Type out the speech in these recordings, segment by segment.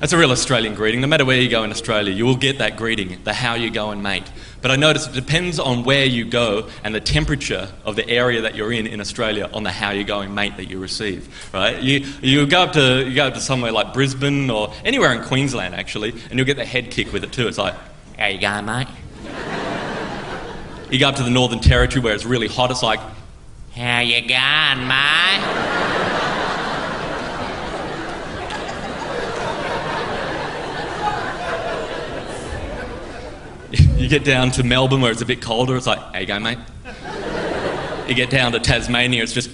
That's a real Australian greeting. No matter where you go in Australia, you will get that greeting, the how you going, mate. But I notice it depends on where you go and the temperature of the area that you're in Australia on the how you going, mate that you receive, right? You go up to somewhere like Brisbane or anywhere in Queensland, actually, and you'll get the head kick with it too. It's like, how you going, mate? You go up to the Northern Territory where it's really hot, it's like, how you going, mate? You get down to Melbourne where it's a bit colder, it's like, how you going, mate? You get down to Tasmania, it's just,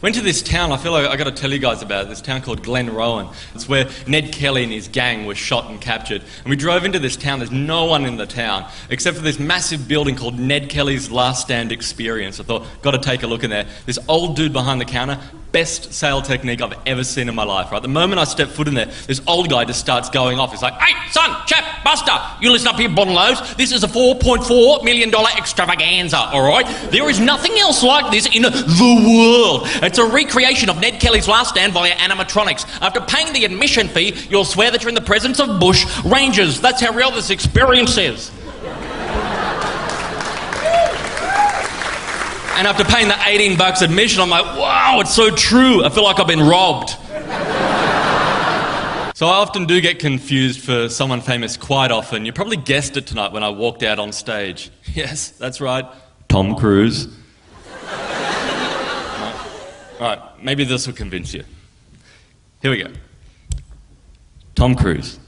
Went to this town, I feel like I've got to tell you guys about it, this town called Glenrowan. It's where Ned Kelly and his gang were shot and captured. And we drove into this town, there's no one in the town, except for this massive building called Ned Kelly's Last Stand Experience. I thought, got to take a look in there. This old dude behind the counter, best sale technique I've ever seen in my life, right? The moment I step foot in there, this old guy just starts going off. He's like, hey, son, chap, buster, you listen up here, bottomlows. This is a $4.4 million extravaganza, all right? There is nothing else like this in the world. It's a recreation of Ned Kelly's Last Stand via animatronics. After paying the admission fee, you'll swear that you're in the presence of bush rangers. That's how real this experience is. And after paying the $18 admission, I'm like, wow, it's so true. I feel like I've been robbed. So I often do get confused for someone famous quite often. You probably guessed it tonight when I walked out on stage. Yes, that's right, Tom Cruise. All right, maybe this will convince you. Here we go. Tom Cruise.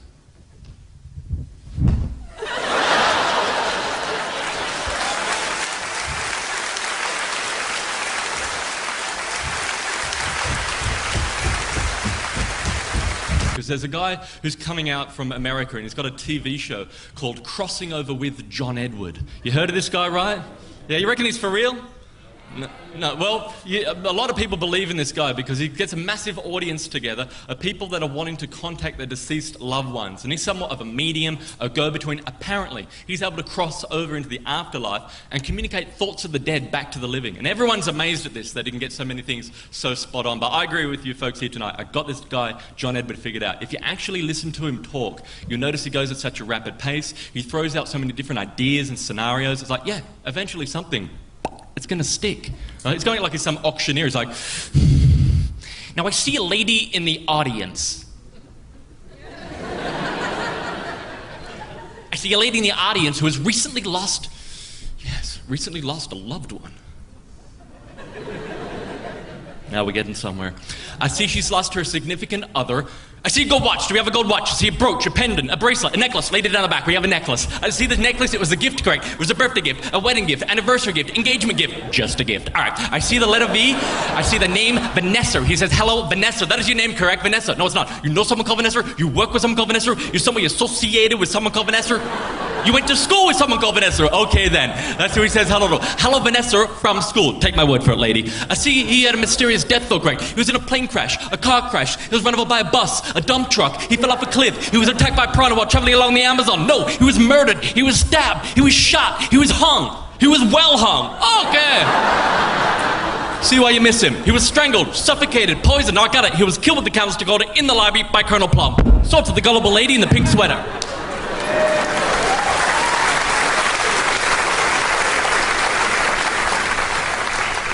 Because there's a guy who's coming out from America and he's got a TV show called Crossing Over with John Edward. You heard of this guy, right? Yeah, you reckon he's for real? No. Well, a lot of people believe in this guy because he gets a massive audience together of people that are wanting to contact their deceased loved ones. And he's somewhat of a medium, a go-between. Apparently, he's able to cross over into the afterlife and communicate thoughts of the dead back to the living. And everyone's amazed at this, that he can get so many things so spot on. But I agree with you folks here tonight. I got this guy, John Edward, figured out. If you actually listen to him talk, you'll notice he goes at such a rapid pace. He throws out so many different ideas and scenarios. It's like, yeah, eventually something. It's going to stick. Right? He's going like he's some auctioneer. He's like, now I see a lady in the audience. I see a lady in the audience who has recently lost a loved one. Now we're getting somewhere. I see she's lost her significant other. I see a gold watch. Do we have a gold watch? I see a brooch, a pendant, a bracelet, a necklace. Laid it down the back. We have a necklace. I see this necklace. It was a gift, correct. It was a birthday gift, a wedding gift, anniversary gift, engagement gift. Just a gift. All right. I see the letter V. I see the name Vanessa. He says, hello, Vanessa. That is your name, correct, Vanessa? No, it's not. You know someone called Vanessa? You work with someone called Vanessa? You're somebody associated with someone called Vanessa? You went to school with someone called Vanessa. Okay, then. That's who he says hello to. Hello, Vanessa, from school. Take my word for it, lady. I see he had a mysterious death, though, correct. He was in a plane crash, a car crash. He was run over by a bus, a dump truck. He fell off a cliff. He was attacked by piranha while traveling along the Amazon. No, he was murdered. He was stabbed. He was shot. He was hung. He was well hung. Okay. See why you miss him. He was strangled, suffocated, poisoned. No, I got it. He was killed with the canister order in the library by Colonel Plum. So to the gullible lady in the pink sweater.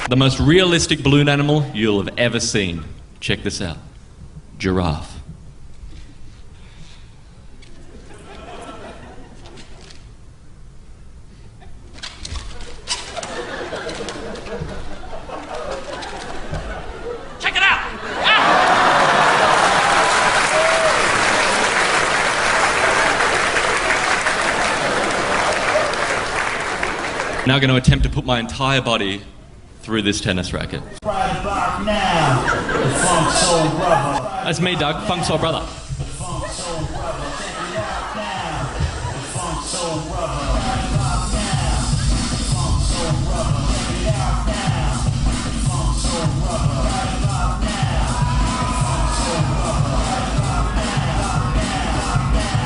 The most realistic balloon animal you'll have ever seen. Check this out. Giraffe. Check it out! Now I'm going to attempt to put my entire body through this tennis racket. Right about now, the Funk Soul Brother. That's me, Doug, Funk Soul Brother. The Funk Soul Brother, check it out now. The Funk Soul Brother. Right about now, the Funk Soul Brother. Check it out now. The Funk Soul Brother. Right about now, the Funk Soul Brother. Right about now.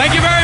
Thank you very